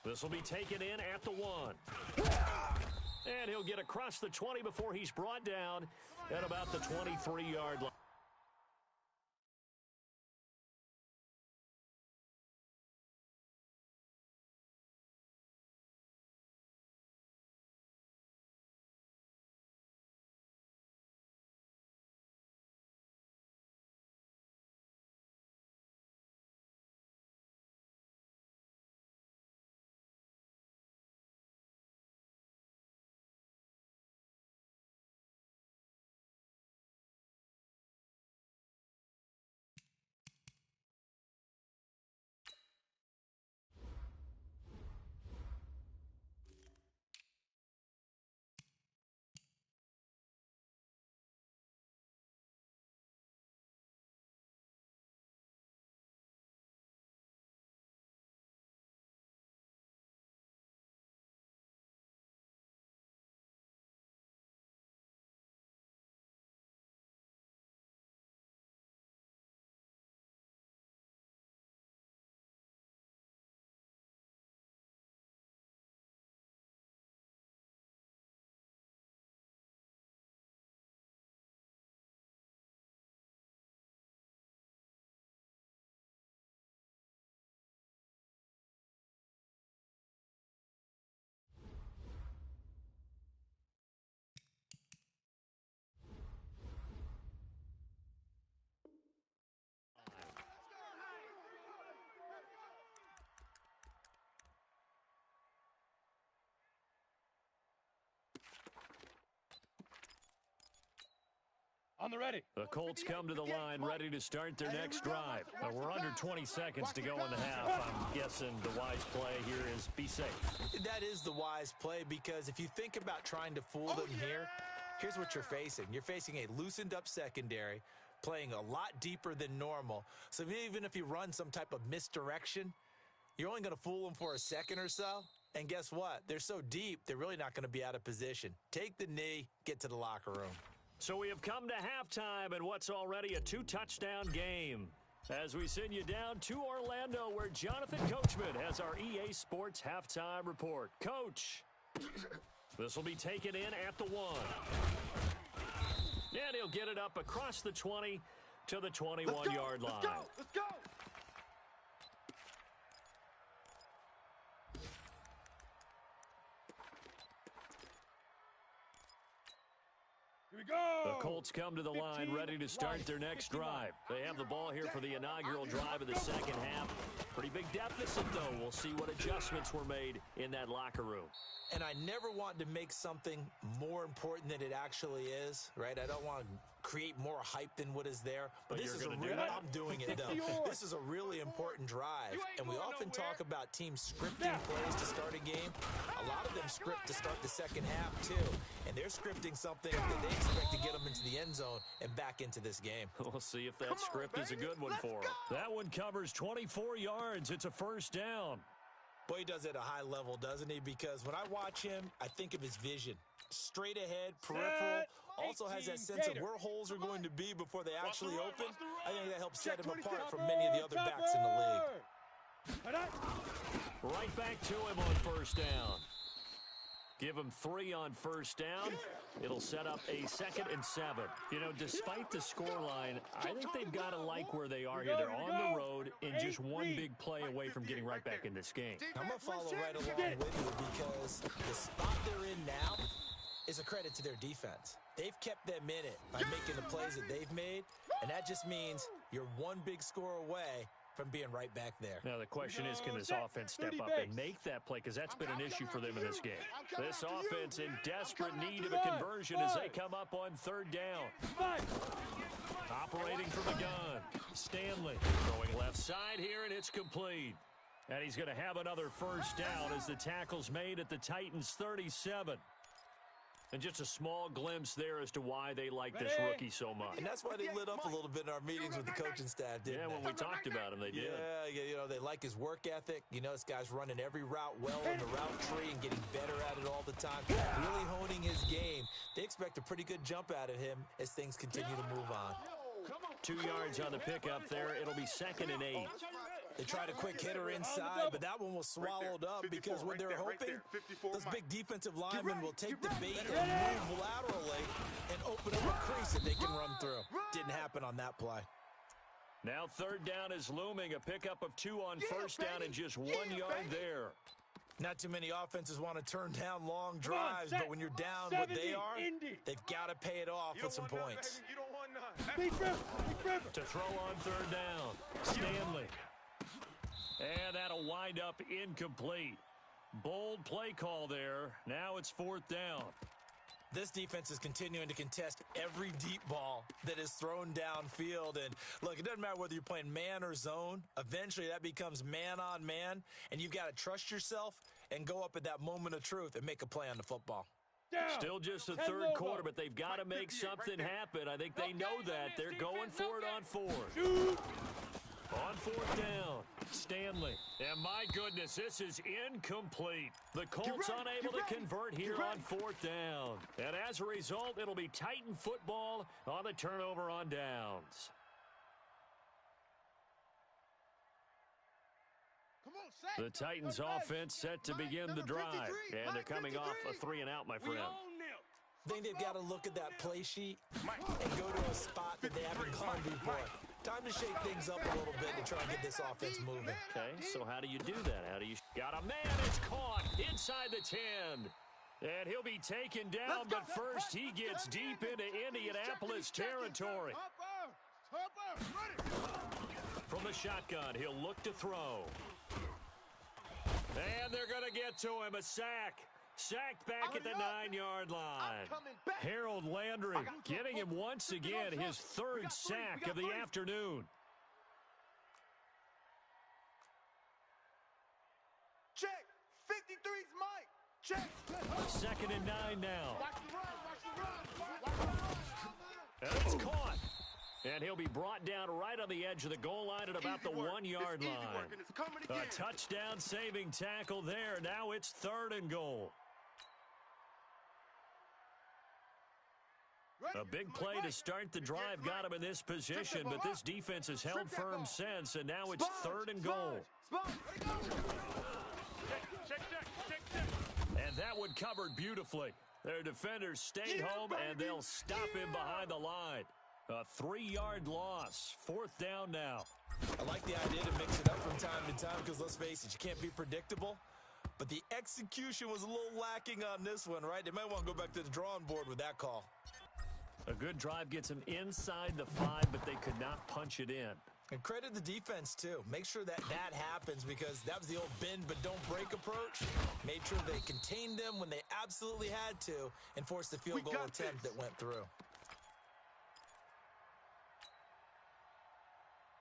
This will be taken in at the 1. And he'll get across the 20 before he's brought down at about the 23-yard line. On the ready. The Colts come to the line ready to start their next drive. We're under 20 seconds to go in the half. I'm guessing the wise play here is be safe. That is the wise play, because if you think about trying to fool them here, here's what you're facing. You're facing a loosened up secondary, playing a lot deeper than normal. So even if you run some type of misdirection, you're only going to fool them for a second or so. And guess what? They're so deep, they're really not going to be out of position. Take the knee, get to the locker room. So we have come to halftime in what's already a 2-touchdown game. As we send you down to Orlando, where Jonathan Coachman has our EA Sports halftime report. Coach, this will be taken in at the 1. And he'll get it up across the 20 to the 21-yard line. Let's go! Let's go! Here we go! The Colts come to the line ready to start their next drive. They have the ball here for the inaugural drive of the second half. Pretty big deficit, though. We'll see what adjustments were made in that locker room. And I never want to make something more important than it actually is, right? I don't want to create more hype than what is there. But this is a real, I'm doing it, though. This is a really important drive. And we often talk about teams scripting plays to start a game. A lot of them script to start the second half, too. And they're scripting something that they expect to get them into the end zone and back into this game. We'll see if that script is a good one for them. That one covers 24 yards. It's a first down. Boy, he does it at a high level, doesn't he? Because when I watch him, I think of his vision. Straight ahead, peripheral, also has that sense of where holes are going to be before they actually open. I think that helps set him apart from many of the other backs in the league. Right back to him on first down. Give him 3 on first down. It'll set up a 2nd and 7. You know, despite the scoreline, I think they've got to like where they are here. They're on the road and just one big play away from getting right back in this game. I'm going to follow right along with you, because the spot they're in now is a credit to their defense. They've kept them in it by making the plays that they've made, and that just means you're one big score away from being right back there. Now, the question is, can this offense step up and make that play? Because that's been an issue for them in this game. This offense in desperate need of a conversion as they come up on 3rd down. Operating from the gun. Stanley throwing left side here, and it's complete. And he's going to have another first down as the tackle's made at the Titans' 37. And just a small glimpse there as to why they like this rookie so much. And that's why they lit up a little bit in our meetings with the coaching staff, didn't they? Yeah, when we talked about him, they did. Yeah, you know, they like his work ethic. You know, this guy's running every route well in the route tree and getting better at it all the time. Really honing his game. They expect a pretty good jump out of him as things continue to move on. 2 yards on the pickup there. It'll be 2nd and 8. They tried a quick hitter inside, but that one was swallowed up because what they're hoping, those big defensive linemen will take the bait and move laterally and open up a crease that they can run through. Didn't happen on that play. Now third down is looming, a pickup of 2 on first down and just 1 yard there. Not too many offenses want to turn down long drives, but when you're down what they are, they've got to pay it off with some points. You don't want none. To throw on third down, Stanley. And that'll wind up incomplete. Bold play call there. Now it's fourth down. This defense is continuing to contest every deep ball that is thrown downfield. And look, it doesn't matter whether you're playing man or zone. Eventually, that becomes man on man, and you've got to trust yourself and go up at that moment of truth and make a play on the football. Still just the third quarter, but they've got to make something happen. I think they know that. They're going for it on fourth. On fourth down, Stanley. And my goodness, this is incomplete. The Colts unable to convert here on fourth down. And as a result, it'll be Titan football on the turnover on downs. The Titans offense set to begin the drive. And they're coming off a 3-and-out, my friend. I think they've got to look at that play sheet and go to a spot that they haven't gone before. Time to shake things up a little bit to try and get this offense moving. Okay, so how do you do that? How do you... Got a man, it's caught inside the 10. And he'll be taken down, but first he gets deep into Indianapolis territory. From the shotgun, he'll look to throw. And they're going to get to him, a sack. Sacked back at the 9-yard line. Harold Landry getting him once again, his third sack of the afternoon. Check. 53's Mike. Check. 2nd and 9 now. And it's caught. And he'll be brought down right on the edge of the goal line at about the 1-yard line. A touchdown saving tackle there. Now it's 3rd and goal. A big play to start the drive got him in this position, but this defense has held firm since, and now it's 3rd and goal. And that one covered beautifully. Their defenders stayed home, and they'll stop him behind the line. A 3-yard loss. 4th down now. I like the idea to mix it up from time to time because, let's face it, you can't be predictable. But the execution was a little lacking on this one, right? They might want to go back to the drawing board with that call. A good drive gets them inside the 5, but they could not punch it in. And credit the defense, too. Make sure that happens because that was the old bend but don't break approach. Made sure they contained them when they absolutely had to and forced the field goal attempt that went through.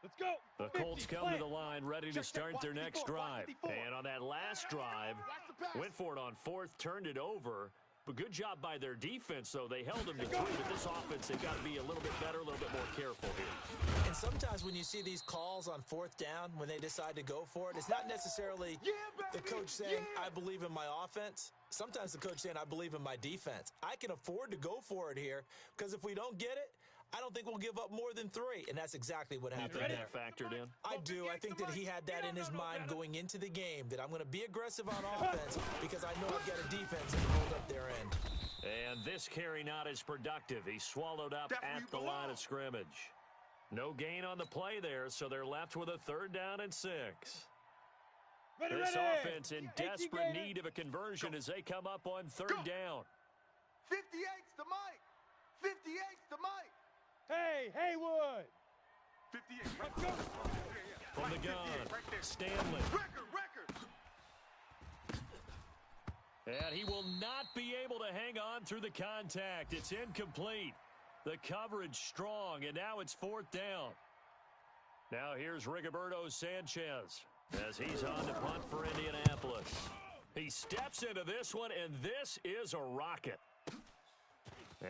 Let's go. The Colts come to the line ready to start their next drive. And on that last drive, went for it on 4th, turned it over. But good job by their defense, though. They held them to 3, but this offense, they've got to be a little bit better, a little bit more careful here. And sometimes when you see these calls on 4th down, when they decide to go for it, it's not necessarily the coach saying, I believe in my offense. Sometimes the coach saying, I believe in my defense. I can afford to go for it here because if we don't get it, I don't think we'll give up more than 3, and that's exactly what happened there. Factored in? I do. I think that he had that in his mind going into the game, that I'm going to be aggressive on offense because I know I've got a defense that can hold up their end. And this carry not as productive. He swallowed up at the line of scrimmage. No gain on the play there, so they're left with a 3rd down and 6. This offense in desperate need of a conversion as they come up on 3rd down. 58's the Mike. 58's the Mike. Hey, Haywood! 58, right there. From the gun, Stanley. Record. And he will not be able to hang on through the contact. It's incomplete. The coverage strong, and now it's 4th down. Now here's Rigoberto Sanchez as he's on to punt for Indianapolis. He steps into this one, and this is a rocket.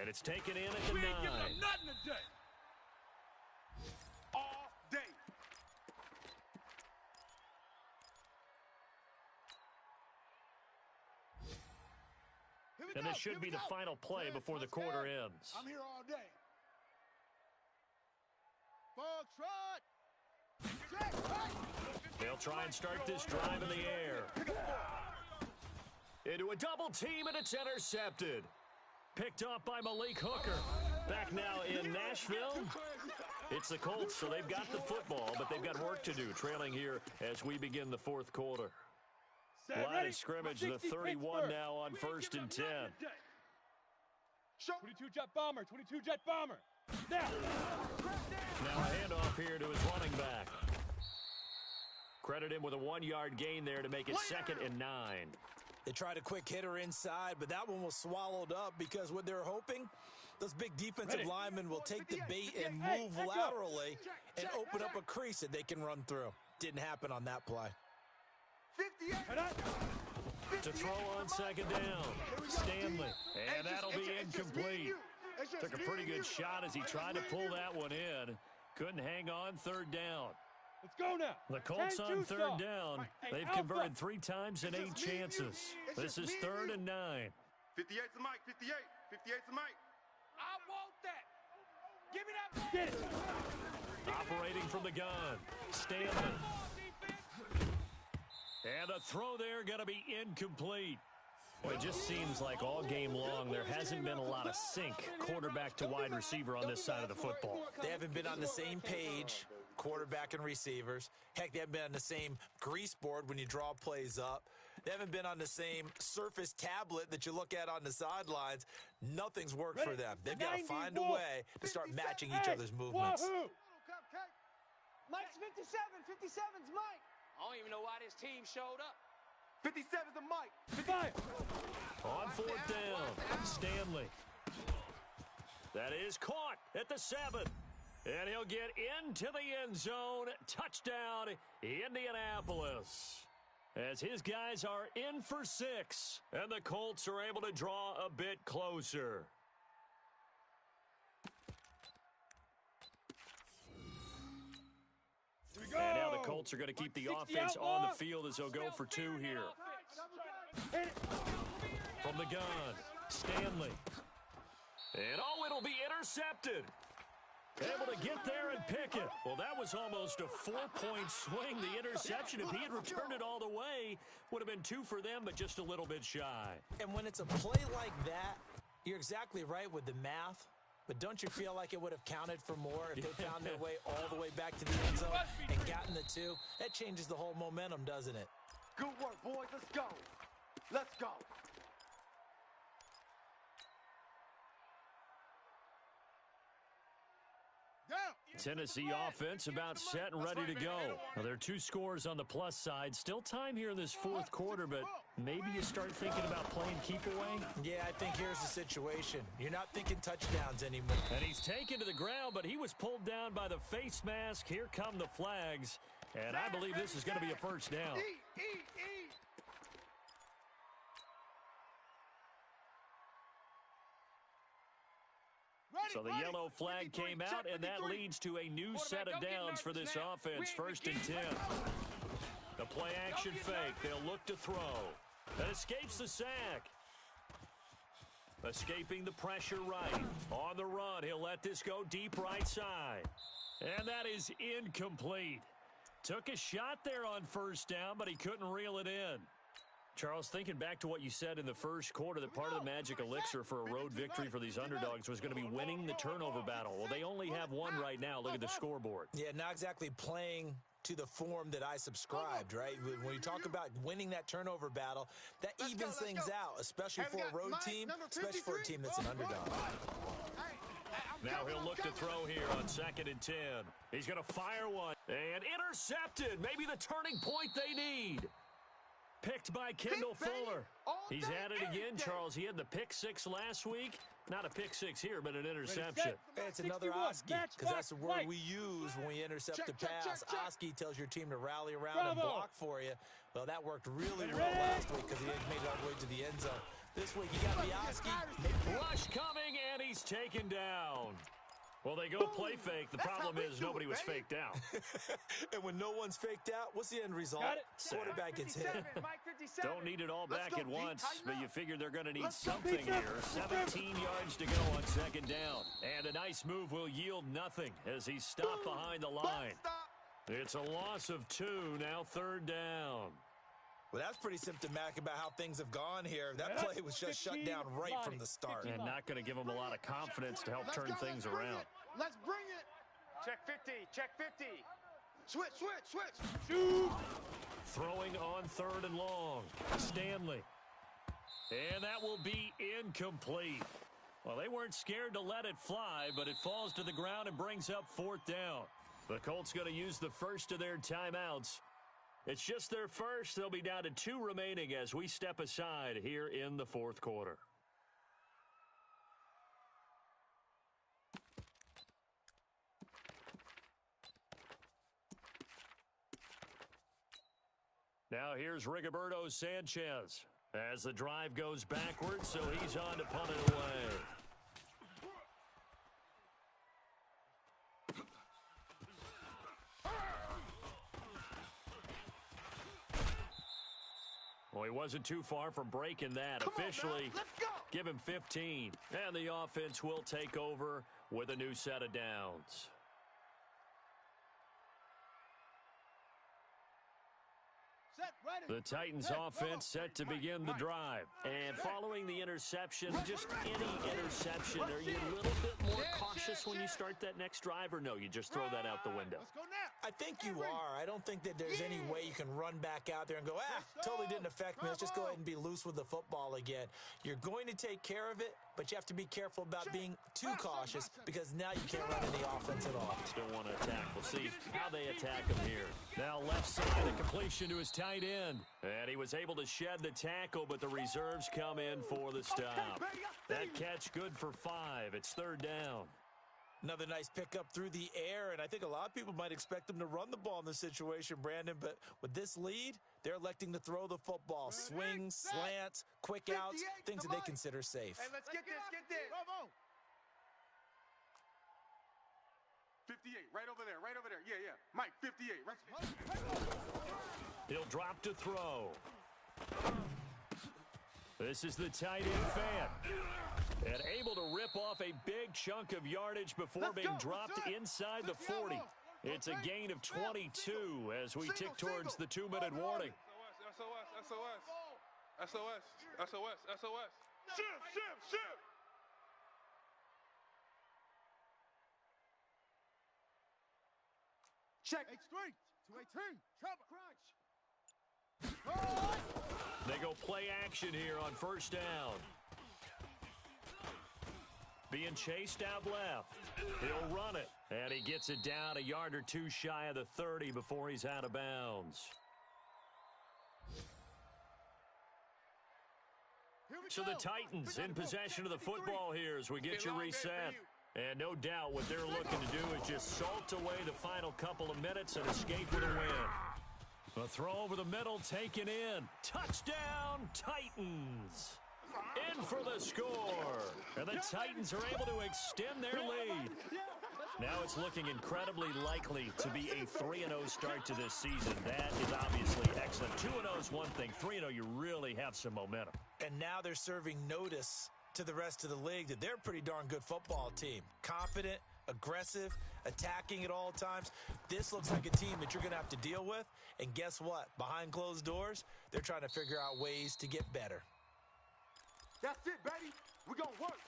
And it's taken in at the 9. We ain't giving them nothing today. All day. And this should be the final play before the quarter ends. I'm here all day. Foxtrot! Check, right! try and start this drive in the air. Into a double team, and it's intercepted. Picked off by Malik Hooker. Back now in Nashville. It's the Colts, so they've got the football, but they've got work to do, trailing here as we begin the fourth quarter. Line of scrimmage, the 31 now on 1st and 10. 22 jet bomber, 22 jet bomber. Now a handoff here to his running back. Credit him with a 1-yard gain there to make it 2nd and 9. They tried a quick hitter inside, but that one was swallowed up because what they're hoping, those big defensive linemen will take the bait and move laterally and open up a crease that they can run through. Didn't happen on that play. 58. To throw on 2nd down, Stanley, and that'll be incomplete. Took a pretty good shot as he tried to pull that one in. Couldn't hang on 3rd down. let's go now. The Colts on 3rd down. They've converted 3 times in 8 chances. This is 3rd and 9. 58's the mic, 58. 58's the mic. I want that. Give me that ball. Get it. Operating from the gun, Stanley. And a throw there going to be incomplete. Well, it just seems like all game long there hasn't been a lot of sync quarterback to wide receiver on this side of the football. They haven't been on the same page, quarterback and receivers. Heck, they haven't been on the same grease board when you draw plays up. They haven't been on the same Surface tablet that you look at on the sidelines. Nothing's worked for them. They've got to find a way to start matching each other's movements. Mike's 57. 57's Mike. I don't even know why this team showed up. 57's the mic. 55. On 4th down, Stanley. That is caught at the 7. And he'll get into the end zone. Touchdown, Indianapolis. As his guys are in for 6. And the Colts are able to draw a bit closer. And now the Colts are going to keep the offense on the field as they'll go for 2 here. From the gun, Stanley. And oh, it'll be intercepted. Able to get there and pick it. Well, that was almost a 4-point swing. The interception, if he had returned it all the way, would have been 2 for them, but just a little bit shy. And when it's a play like that, you're exactly right with the math. But don't you feel like it would have counted for more if they found their way all the way back to the end zone and gotten the 2? That changes the whole momentum, doesn't it? Good work, boys. Let's go. Let's go. Tennessee offense about set and ready to go. Now, there are 2 scores on the plus side. Still time here in this 4th quarter, but maybe you start thinking about playing keep away. Yeah, I think here's the situation. You're not thinking touchdowns anymore. And he's taken to the ground, but he was pulled down by the face mask. Here come the flags, and I believe this is going to be a 1st down. So the yellow flag came out, and that leads to a new set of downs for this offense. 1st and 10. The play action fake. They'll look to throw. That escapes the sack. Escaping the pressure right. On the run, he'll let this go deep right side. And that is incomplete. Took a shot there on 1st down, but he couldn't reel it in. Charles, thinking back to what you said in the 1st quarter, that part of the magic elixir for a road victory for these underdogs was going to be winning the turnover battle. Well, they only have 1 right now. Look at the scoreboard. Yeah, not exactly playing to the form that I subscribed, right? When you talk about winning that turnover battle, that evens things out, especially for a road team, especially for a team that's an underdog. Now he'll look to throw here on 2nd and 10. He's going to fire one. And intercepted. Maybe the turning point they need. Picked by Kendall Fuller. He's at it again, Charles. He had the pick 6 last week. Not a pick 6 here, but an interception. It's another Oski, because that's the word we use when we intercept the pass. Oski tells your team to rally around and block for you. Well, that worked really well last week because he made it all the way to the end zone. This week, you got to be Oski. Rush coming, and he's taken down. Well, they go play fake. The problem is nobody was faked out. And when no one's faked out, what's the end result? Quarterback gets hit. Don't need it all back at once, but you figure they're going to need something here. 17 yards to go on 2nd down. And a nice move will yield nothing as he's stopped behind the line. It's a loss of 2, now 3rd down. Well, that's pretty symptomatic about how things have gone here. That play was just shut down right from the start. And not going to give them a lot of confidence to help turn things around. Let's bring it. Check 50. Check 50. Switch. Shoot. Throwing on 3rd and long. Stanley. And that will be incomplete. Well, they weren't scared to let it fly, but it falls to the ground and brings up 4th down. The Colts going to use the first of their timeouts. It's just their first. They'll be down to 2 remaining as we step aside here in the 4th quarter. Now here's Rigoberto Sanchez as the drive goes backwards, so he's on to punt it away. Well, he wasn't too far from breaking that. Officially, give him 15. And the offense will take over with a new set of downs. The Titans offense set to begin the drive. And following the interception, just any interception, are you a little bit more cautious when you start that next drive, or no, you just throw that out the window? I think you are. I don't think that there's any way you can run back out there and go, totally didn't affect me. Let's just go ahead and be loose with the football again. You're going to take care of it, but you have to be careful about being too cautious because now you can't run any offense at all. Still want to attack. We'll see how they attack him here. Now left side, a completion to his tight end. And he was able to shed the tackle, but the reserves come in for the stop. That catch good for 5. It's 3rd down. Another nice pickup through the air, and I think a lot of people might expect them to run the ball in this situation, Brandon, but with this lead, they're electing to throw the football. Swings, slants, quick outs, things that they consider safe. Hey, let's get this. Bravo. 58, right over there. Yeah. Mike, 58. He'll drop to throw. This is the tight end fan. And able to rip off a big chunk of yardage before being dropped inside the 40. It's a gain of 22 as we tick towards the 2-minute warning. SOS. Shift. Check. 8-3. 2-18. Trouble. They go play action here on 1st down. Being chased out left. He'll run it. And he gets it down a yard or 2 shy of the 30 before he's out of bounds. So the Titans in possession of the football here as we get you reset. And no doubt what they're looking to do is just salt away the final couple of minutes and escape with a win. A throw over the middle taken in. Touchdown, Titans. In for the score. And the Titans are able to extend their lead. Now it's looking incredibly likely to be a 3-0 start to this season. That is obviously excellent. 2-0 is one thing. 3-0, you really have some momentum. And now they're serving notice to the rest of the league that they're a pretty darn good football team. Confident, aggressive, attacking at all times. This looks like a team that you're going to have to deal with. And guess what? Behind closed doors, they're trying to figure out ways to get better. That's it, baby. We're going to work.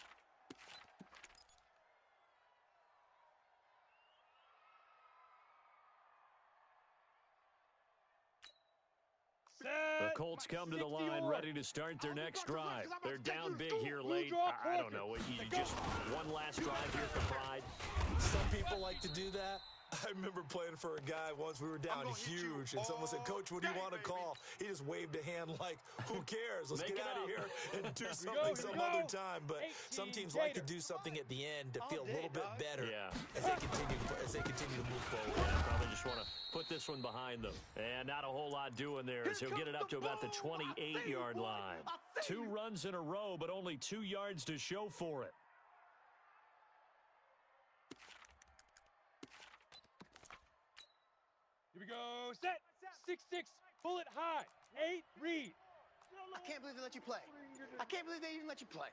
The Colts come to the line ready to start their next drive. They're down big here late. I don't know. You just one last drive here for pride. Some people like to do that. I remember playing for a guy once. We were down huge, and someone said, "Coach, what do you want to call?" He just waved a hand like, "Who cares? Let's get out of here and do something some other time." But some teams like to do something at the end to feel a little bit better as they continue to move forward. Yeah, probably just want to put this one behind them. And not a whole lot doing there as he'll get it up to about the 28-yard line. 2 runs in a row, but only 2 yards to show for it. Here we go. Set. 6-6. Bullet high. 8. Read. I can't believe they let you play. I can't believe they even let you play.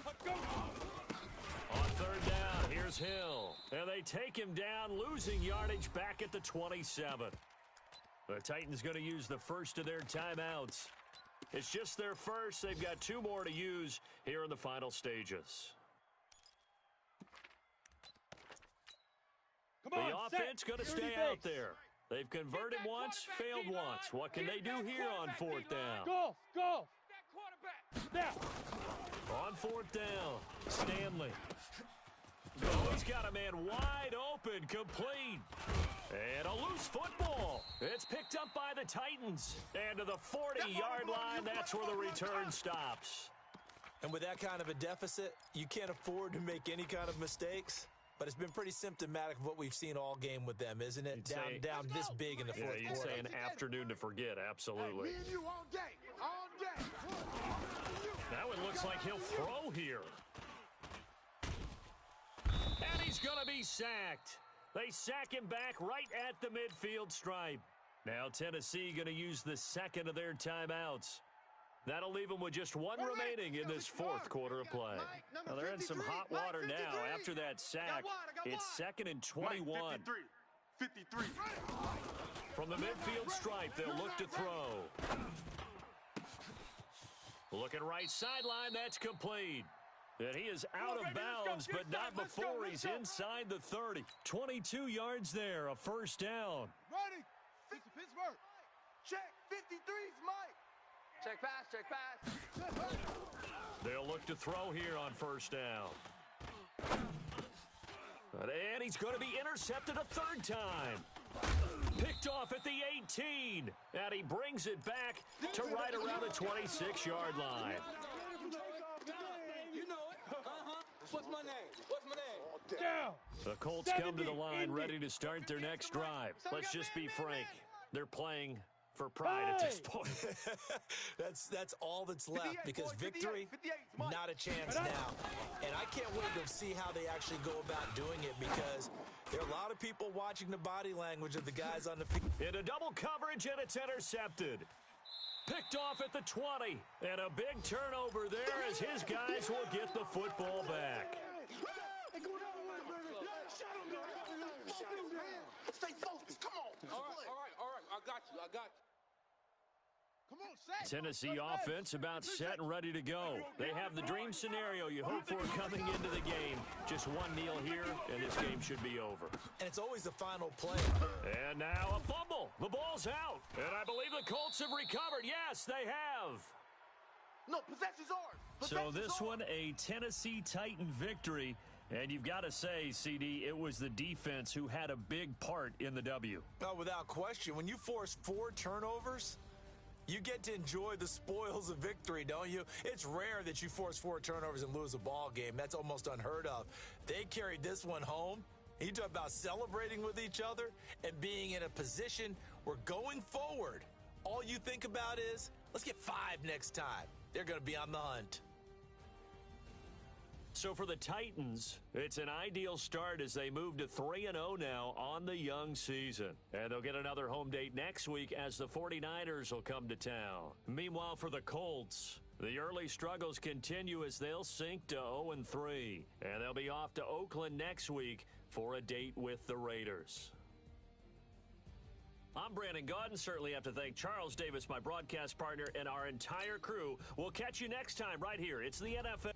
Let's go. On 3rd down, here Here's Hill. And they take him down, losing yardage back at the 27. The Titans going to use the first of their timeouts. It's just their first. They've got 2 more to use here in the final stages. The offense going to stay out there. They've converted once, failed once. What can they do here on 4th down? Go! On 4th down, Stanley. Oh, he's got a man wide open, complete. And a loose football. It's picked up by the Titans. And to the 40-yard line, that's where the return stops. And with that kind of a deficit, you can't afford to make any kind of mistakes. But it's been pretty symptomatic of what we've seen all game with them, isn't it? Down this big in the fourth quarter. You'd say an afternoon to forget, absolutely. Me and you all day. All day. That one looks like he'll throw here. And he's going to be sacked. They sack him back right at the midfield stripe. Now Tennessee going to use the second of their timeouts. That'll leave them with just 1 remaining in this 4th quarter of play. Now they're in some hot water now after that sack. It's 2nd and 21. 53. From the midfield stripe, they'll look to throw. Looking right sideline, that's complete. And he is out of bounds, but not before he's inside the 30. 22 yards there, a first down. Ready. Pittsburgh. Check. 53's Mike. Check pass. They'll look to throw here on first down. And he's going to be intercepted a 3rd time. Picked off at the 18. And he brings it back to right around the 26-yard line. You know it. What's my name? Down. The Colts come to the line ready to start their next drive. Let's just be frank. They're playing for pride at this point. That's all that's left, because victory, not a chance now. And I can't wait to see how they actually go about doing it, because there are a lot of people watching the body language of the guys on the field. Into double coverage, and it's intercepted. Picked off at the 20. And a big turnover there as his guys will get the football back. Stay focused. Come on. All right. I got you. Come on, Sack. Tennessee offense about set and ready to go. They have the dream scenario you hope for coming into the game. Just 1 kneel here, and this game should be over. And it's always the final play. And now a fumble. The ball's out. And I believe the Colts have recovered. Yes, they have. No, possession's ours. So this one, a Tennessee Titan victory. And you've got to say, CD, it was the defense who had a big part in the W. Oh, without question. When you force 4 turnovers, you get to enjoy the spoils of victory, don't you? It's rare that you force 4 turnovers and lose a ball game. That's almost unheard of. They carried this one home. You talk about celebrating with each other and being in a position where going forward, all you think about is, let's get 5 next time. They're going to be on the hunt. So for the Titans, it's an ideal start as they move to 3-0 now on the young season. And they'll get another home date next week as the 49ers will come to town. Meanwhile, for the Colts, the early struggles continue as they'll sink to 0-3. And they'll be off to Oakland next week for a date with the Raiders. I'm Brandon Gaudin. Certainly have to thank Charles Davis, my broadcast partner, and our entire crew. We'll catch you next time right here. It's the NFL.